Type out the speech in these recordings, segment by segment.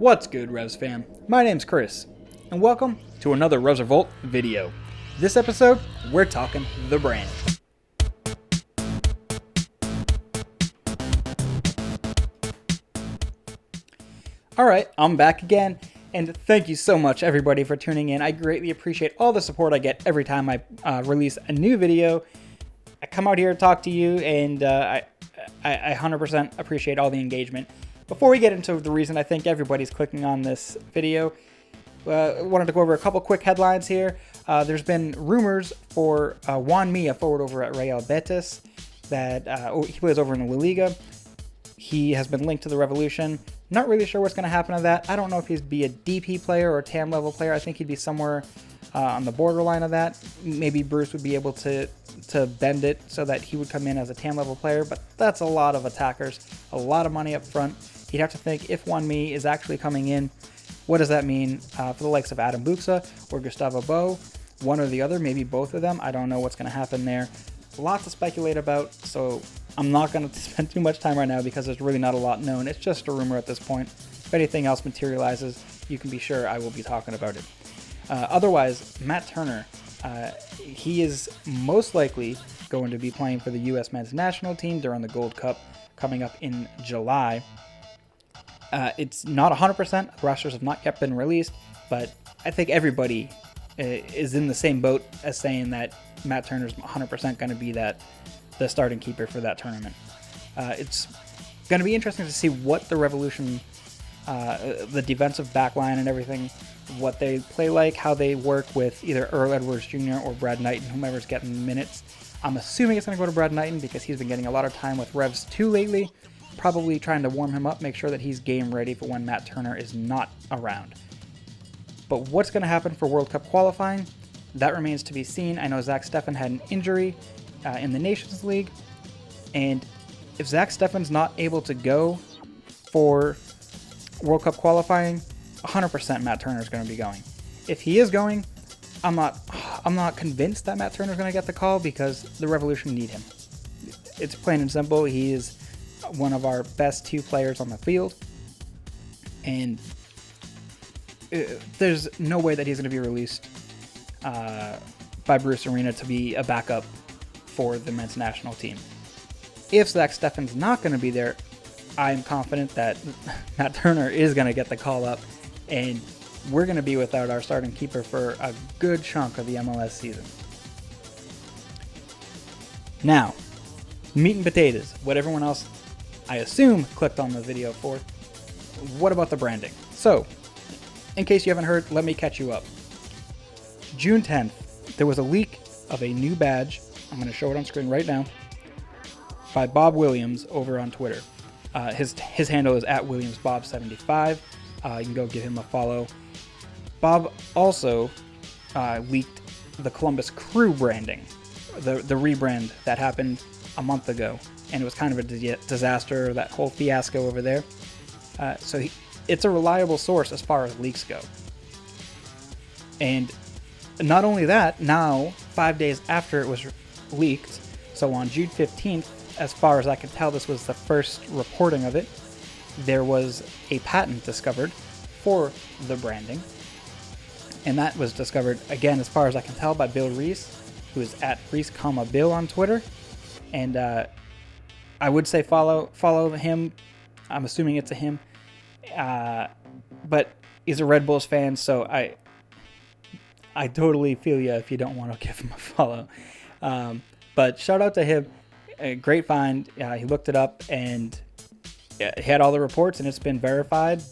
What's good, Revs fam? My name's Chris, and welcome to another Revolt video. This episode, we're talking the brand. Alright, I'm back again, and thank you so much everybody for tuning in. I greatly appreciate all the support I get every time I release a new video. I come out here to talk to you, and I 100% appreciate all the engagement. Before we get into the reason I think everybody's clicking on this video, I wanted to go over a couple quick headlines here. There's been rumors for Juan Mi, a forward over at Real Betis, that he plays over in the La Liga. He has been linked to the Revolution. Not really sure what's going to happen to that. I don't know if he'd be a DP player or a TAM level player. I think he'd be somewhere on the borderline of that. Maybe Bruce would be able to bend it so that he would come in as a TAM level player, but that's a lot of attackers, a lot of money up front. You'd have to think, if Juan Mi is actually coming in, what does that mean for the likes of Adam Buxa or Gustavo Bo? One or the other, maybe both of them. I don't know what's going to happen there. Lots to speculate about, so I'm not going to spend too much time right now because there's really not a lot known. It's just a rumor at this point. If anything else materializes, you can be sure I will be talking about it. Otherwise, Matt Turner, he is most likely going to be playing for the U.S. men's national team during the Gold Cup coming up in July. It's not 100%. Rosters have not yet been released, but I think everybody is in the same boat as saying that Matt Turner's 100% going to be the starting keeper for that tournament. It's going to be interesting to see what the Revolution, the defensive backline and everything, what they play like, how they work with either Earl Edwards Jr. or Brad Knighton, whomever's getting minutes. I'm assuming it's going to go to Brad Knighton because he's been getting a lot of time with Revs 2 lately. Probably trying to warm him up, make sure that he's game ready for when Matt Turner is not around. But what's going to happen for World Cup qualifying? That remains to be seen. I know Zach Steffen had an injury in the Nations League, and if Zach Steffen's not able to go for World Cup qualifying, 100% Matt Turner is going to be going. If he is going, I'm not convinced that Matt Turner is going to get the call because the Revolution need him. It's plain and simple. He is one of our best two players on the field, and there's no way that he's going to be released by Bruce Arena to be a backup for the men's national team. If Zach Steffen's not going to be there, I'm confident that Matt Turner is going to get the call up, and we're going to be without our starting keeper for a good chunk of the MLS season. Now, meat and potatoes, what everyone else, I assume, clicked on the video for. What about the branding? So, in case you haven't heard, let me catch you up. June 10th, there was a leak of a new badge. I'm going to show it on screen right now. By Bob Williams over on Twitter. His handle is @WilliamsBob75. You can go give him a follow. Bob also leaked the Columbus Crew branding, the rebrand that happened a month ago. And it was kind of a disaster, that whole fiasco over there. So it's a reliable source as far as leaks go. And not only that, now, 5 days after it was leaked, so on June 15th, as far as I can tell, this was the first reporting of it, there was a patent discovered for the branding. And that was discovered, again, as far as I can tell, by Bill Reese, who is @Reese, Bill on Twitter. And I would say follow him. I'm assuming it's a him. But he's a Red Bulls fan, so I totally feel you if you don't want to give him a follow. But shout out to him. A great find. He looked it up, and he had all the reports, and it's been verified.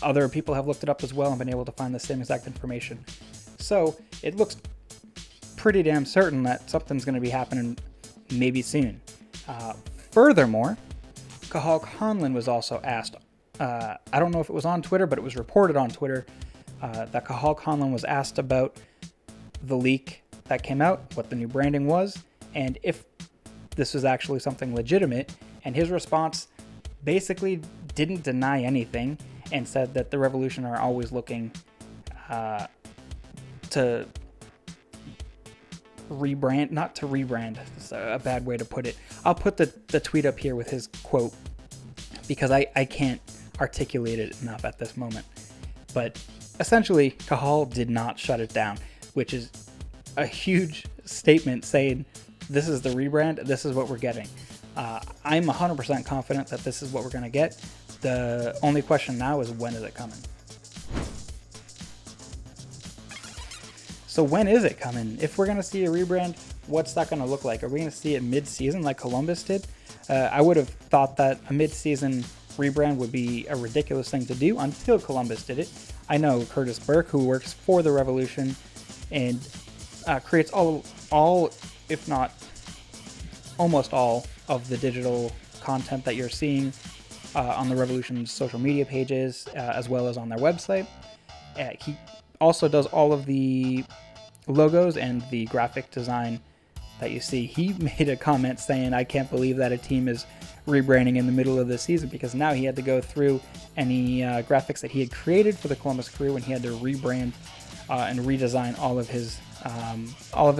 Other people have looked it up as well and been able to find the same exact information. So it looks pretty damn certain that something's going to be happening maybe soon. Furthermore, Cathal Conlon was also asked, I don't know if it was on Twitter, but it was reported on Twitter, that Cathal Conlon was asked about the leak that came out, what the new branding was, and if this was actually something legitimate. And his response basically didn't deny anything and said that the Revolution are always looking to rebrand, not to rebrand, it's a bad way to put it. I'll put the tweet up here with his quote because I can't articulated enough at this moment. But essentially, Cahal did not shut it down, which is a huge statement saying this is the rebrand, this is what we're getting. I'm 100% confident that this is what we're going to get. The only question now is, when is it coming? So when is it coming? If we're going to see a rebrand, what's that going to look like? Are we going to see it mid-season like Columbus did? I would have thought that a mid-season rebrand would be a ridiculous thing to do until Columbus did it. I know Curtis Burke, who works for the Revolution and creates all, if not almost all, of the digital content that you're seeing on the Revolution's social media pages, as well as on their website. He also does all of the logos and the graphic design that you see. He made a comment saying, I can't believe that a team is rebranding in the middle of the season, because now he had to go through any graphics that he had created for the Columbus Crew, and he had to rebrand and redesign all of his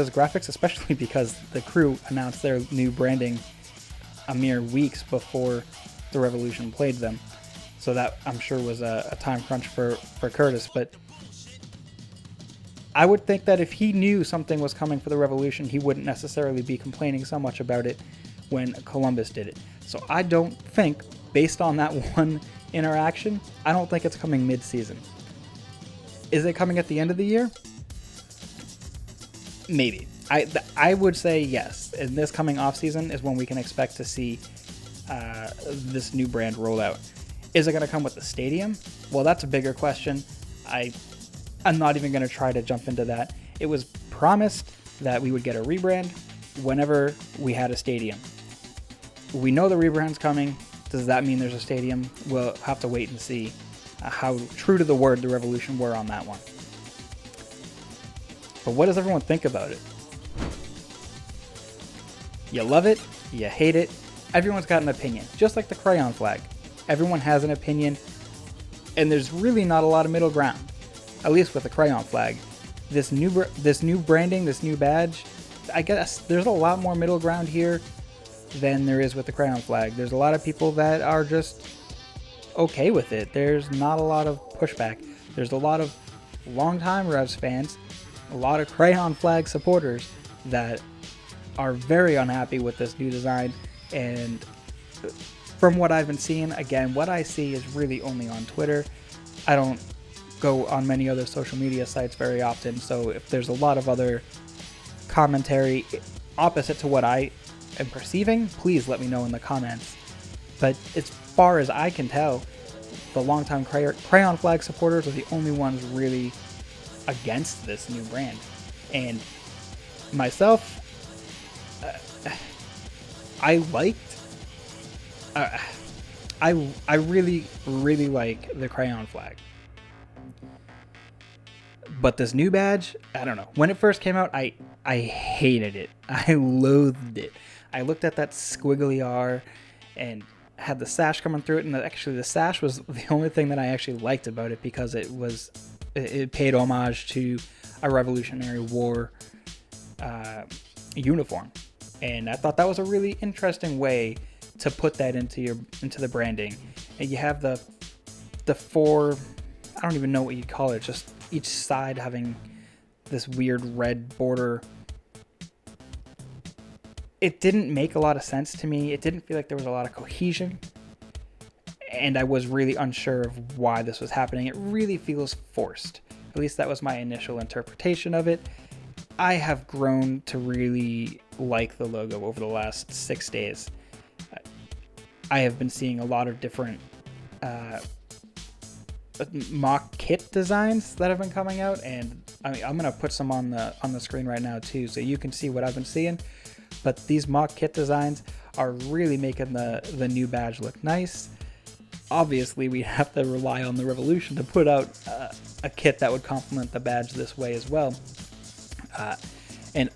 graphics, especially because the Crew announced their new branding a mere weeks before the Revolution played them. So that, I'm sure, was a time crunch for Curtis. But I would think that if he knew something was coming for the Revolution, he wouldn't necessarily be complaining so much about it when Columbus did it. So I don't think, based on that one interaction, I don't think it's coming mid-season. Is it coming at the end of the year? Maybe. I would say yes. And this coming off-season is when we can expect to see this new brand roll out. Is it going to come with the stadium? Well, that's a bigger question. I'm not even going to try to jump into that. It was promised that we would get a rebrand whenever we had a stadium. We know the rebrand's coming. Does that mean there's a stadium? We'll have to wait and see how true to the word the Revolution were on that one. But what does everyone think about it? You love it, you hate it, everyone's got an opinion. Just like the crayon flag. Everyone has an opinion, and there's really not a lot of middle ground. At least with the crayon flag. This new branding, this new badge, I guess there's a lot more middle ground here than there is with the crayon flag. There's a lot of people that are just okay with it. There's not a lot of pushback. There's a lot of longtime Revs fans, a lot of crayon flag supporters that are very unhappy with this new design. And from what I've been seeing, again, what I see is really only on Twitter. I don't go on many other social media sites very often, so if there's a lot of other commentary opposite to what I am perceiving, please let me know in the comments. But as far as I can tell, the longtime crayon flag supporters are the only ones really against this new brand. And myself, I really like the crayon flag. But this new badge, I don't know. When it first came out, I hated it. I loathed it. I looked at that squiggly R and had the sash coming through it, and actually the sash was the only thing that I actually liked about it, because it paid homage to a Revolutionary War uniform. And I thought that was a really interesting way to put that into the branding. And you have the four, I don't even know what you'd call it, just each side having this weird red border. It didn't make a lot of sense to me. It didn't feel like there was a lot of cohesion. And I was really unsure of why this was happening. It really feels forced. At least that was my initial interpretation of it. I have grown to really like the logo over the last 6 days. I have been seeing a lot of different mock kit designs that have been coming out, and I'm gonna put some on the screen right now too, so you can see what I've been seeing. But these mock kit designs are really making the new badge look nice. Obviously, we have to rely on the Revolution to put out a kit that would complement the badge this way as well. And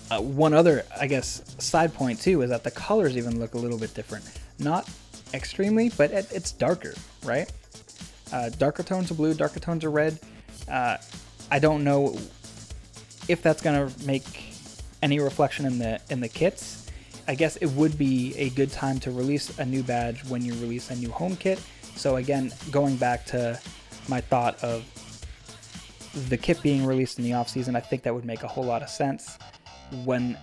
one other, I guess, side point too is that the colors even look a little bit different. Not extremely, but it's darker, right? Darker tones of blue, darker tones of red. I don't know if that's gonna make any reflection in the kits. I guess it would be a good time to release a new badge when you release a new home kit, So again, going back to my thought of the kit being released in the offseason, I think that would make a whole lot of sense when,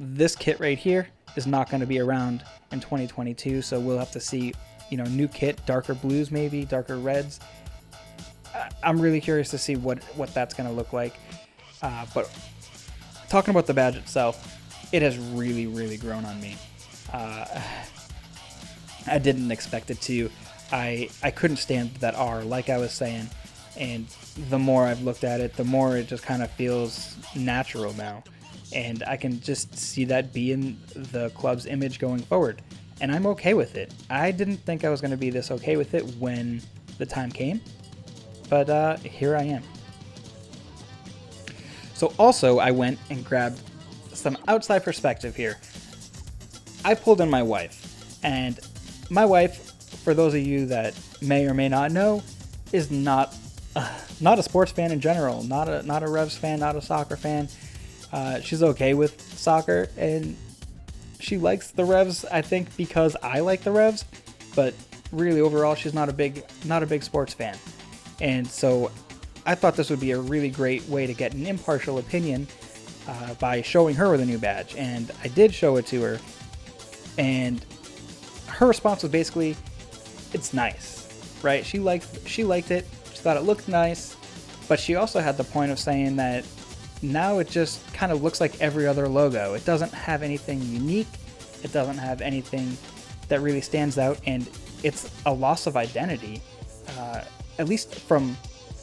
this kit right here is not going to be around in 2022. So we'll have to see, new kit, darker blues, maybe darker reds. I'm really curious to see what that's going to look like. But talking about the badge itself, it has really, really grown on me. I didn't expect it to. I couldn't stand that R, like I was saying. And the more I've looked at it, the more it just kind of feels natural now. And I can just see that being the club's image going forward. And I'm okay with it. I didn't think I was going to be this okay with it when the time came. But here I am. So also, I went and grabbed some outside perspective here. I pulled in my wife. And my wife, for those of you that may or may not know, is not a sports fan in general. Not a Revs fan, not a soccer fan. She's okay with soccer, and she likes the Revs, I think, because I like the Revs. But really, overall, she's not a big sports fan. And so I thought this would be a really great way to get an impartial opinion by showing her the new badge. And I did show it to her, and her response was basically, it's nice, right? She liked it. She thought it looked nice, but she also had the point of saying that now it just kind of looks like every other logo. It doesn't have anything unique. It doesn't have anything that really stands out, and it's a loss of identity, at least from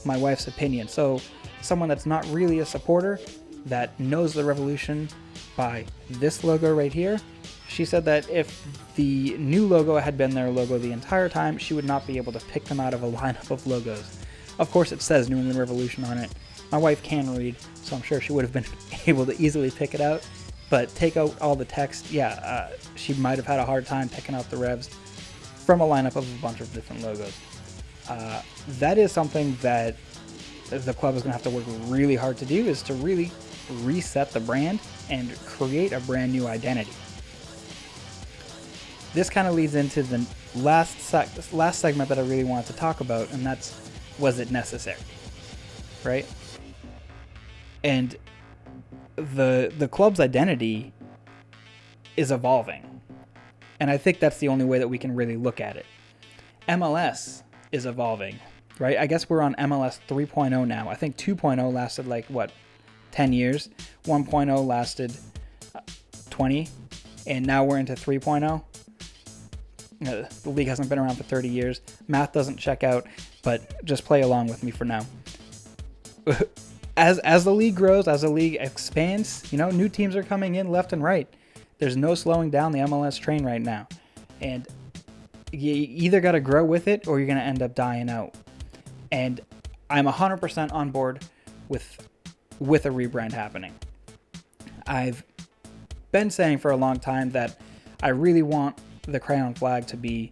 my wife's opinion. So someone that's not really a supporter, that knows the Revolution by this logo right here, she said that if the new logo had been their logo the entire time, she would not be able to pick them out of a lineup of logos. Of course, it says New England Revolution on it. My wife can read, so I'm sure she would have been able to easily pick it out. But take out all the text, she might have had a hard time picking out the Revs from a lineup of a bunch of different logos. That is something that the club is going to have to work really hard to do, is to really reset the brand and create a brand new identity. This kind of leads into the last segment that I really wanted to talk about, and that's, was it necessary, right? And the club's identity is evolving, and I think that's the only way that we can really look at it. MLS is evolving, right? I guess we're on MLS 3.0 now. I think 2.0 lasted 10 years. 1.0 lasted 20, and now we're into 3.0. The league hasn't been around for 30 years. Math doesn't check out, but just play along with me for now. As the league grows, as the league expands, new teams are coming in left and right. There's no slowing down the MLS train right now. And you either got to grow with it or you're going to end up dying out. And I'm 100% on board with a rebrand happening. I've been saying for a long time that I really want the crayon flag to be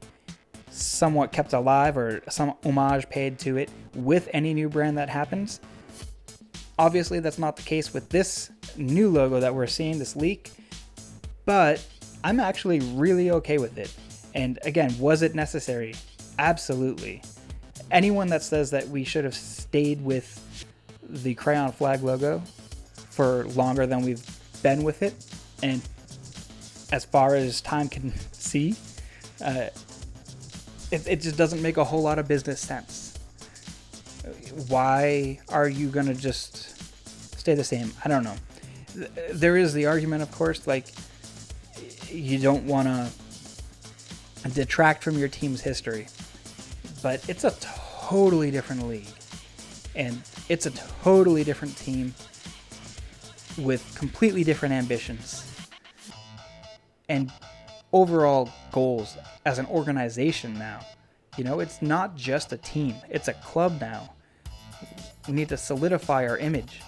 somewhat kept alive, or some homage paid to it with any new brand that happens. Obviously, that's not the case with this new logo that we're seeing, this leak, but I'm actually really okay with it. And again, was it necessary? Absolutely. Anyone that says that we should have stayed with the crayon flag logo for longer than we've been with it, and as far as time can see, it just doesn't make a whole lot of business sense. Why are you going to just stay the same? I don't know. There is the argument, of course, you don't want to detract from your team's history, but it's a totally different league, and it's a totally different team with completely different ambitions and overall goals as an organization now. It's not just a team, it's a club now. We need to solidify our image,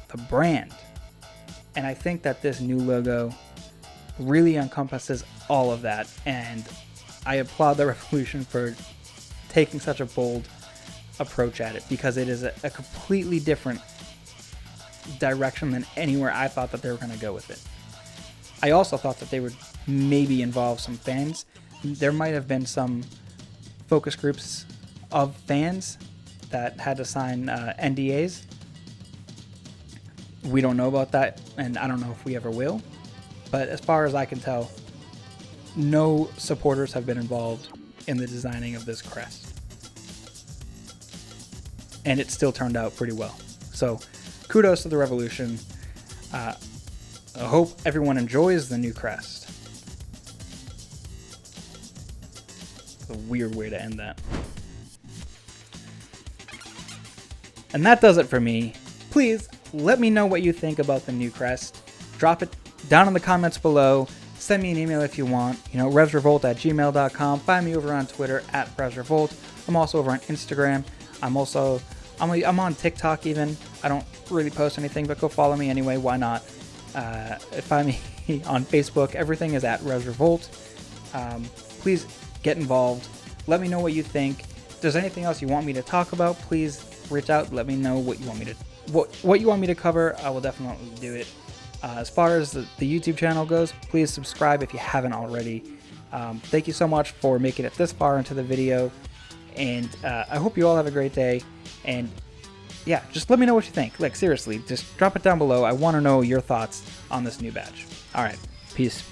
the brand. And I think that this new logo really encompasses all of that, and I applaud the Revolution for taking such a bold approach at it, because it is a completely different direction than anywhere I thought that they were going to go with it. I also thought that they would maybe involve some fans. there might have been some focus groups of fans that had to sign NDAs. We don't know about that, and I don't know if we ever will. But as far as I can tell, no supporters have been involved in the designing of this crest. And it still turned out pretty well. So kudos to the Revolution. I hope everyone enjoys the new crest. It's a weird way to end that. And that does it for me. Please let me know what you think about the new crest. Drop it down in the comments below. Send me an email if you want. revsrevolt@gmail.com. Find me over on Twitter @revsrevolt. I'm also over on Instagram. I'm on TikTok even. I don't really post anything, but go follow me anyway. Why not? Find me on Facebook. Everything is @revsrevolt. Please get involved. Let me know what you think. If there's anything else you want me to talk about, please reach out. Let me know what you want me to what you want me to cover. I will definitely do it. As far as the YouTube channel goes, please subscribe if you haven't already. Thank you so much for making it this far into the video, and I hope you all have a great day. And yeah, just let me know what you think. Like, seriously, just drop it down below. I want to know your thoughts on this new badge. All right, peace.